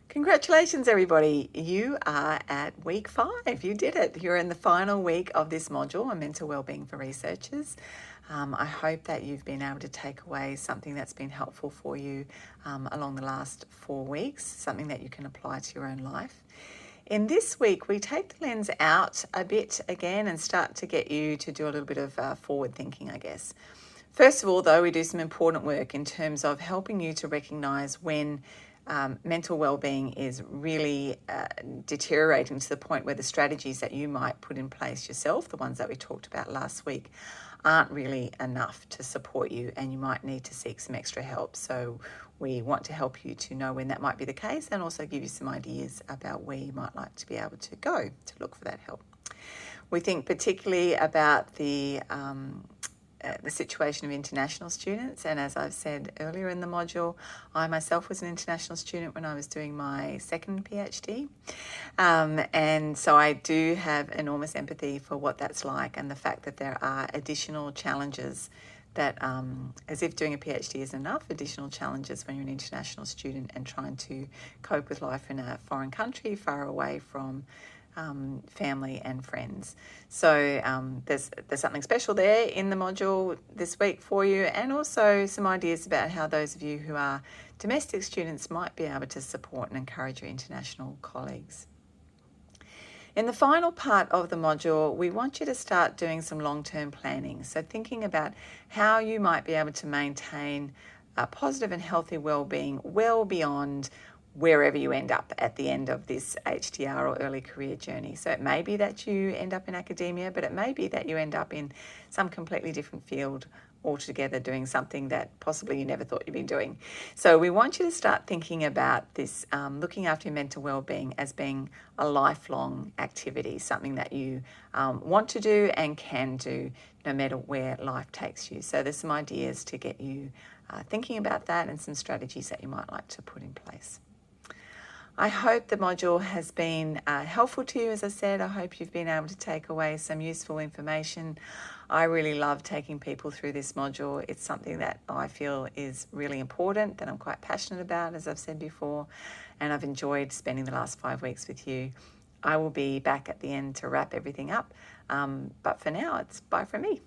Congratulations, everybody. You are at week 5. You did it. You're in the final week of this module on mental wellbeing for researchers. I hope that you've been able to take away something that's been helpful for you along the last 4 weeks, something that you can apply to your own life. In this week, we take the lens out a bit again and start to get you to do a little bit of forward thinking, I guess. First of all, though, we do some important work in terms of helping you to recognise when mental well-being is really deteriorating to the point where the strategies that you might put in place yourself, the ones that we talked about last week, aren't really enough to support you, and you might need to seek some extra help. So we want to help you to know when that might be the case, and also give you some ideas about where you might like to be able to go to look for that help. We think particularly about the situation of international students, and as I've said earlier in the module, I myself was an international student when I was doing my second PhD, and so I do have enormous empathy for what that's like, and the fact that there are additional challenges that, as if doing a PhD is enough, additional challenges when you're an international student and trying to cope with life in a foreign country far away from family and friends. So there's something special there in the module this week for you, and also some ideas about how those of you who are domestic students might be able to support and encourage your international colleagues. In the final part of the module, we want you to start doing some long-term planning. So thinking about how you might be able to maintain a positive and healthy well-being well beyond wherever you end up at the end of this HTR or early career journey. So it may be that you end up in academia, but it may be that you end up in some completely different field altogether, doing something that possibly you never thought you'd been doing. So we want you to start thinking about this, looking after your mental well-being as being a lifelong activity, something that you want to do and can do no matter where life takes you. So there's some ideas to get you thinking about that and some strategies that you might like to put in place. I hope the module has been helpful to you. As I said, I hope you've been able to take away some useful information. I really love taking people through this module. It's something that I feel is really important, that I'm quite passionate about, as I've said before, and I've enjoyed spending the last 5 weeks with you. I will be back at the end to wrap everything up, but for now, it's bye from me.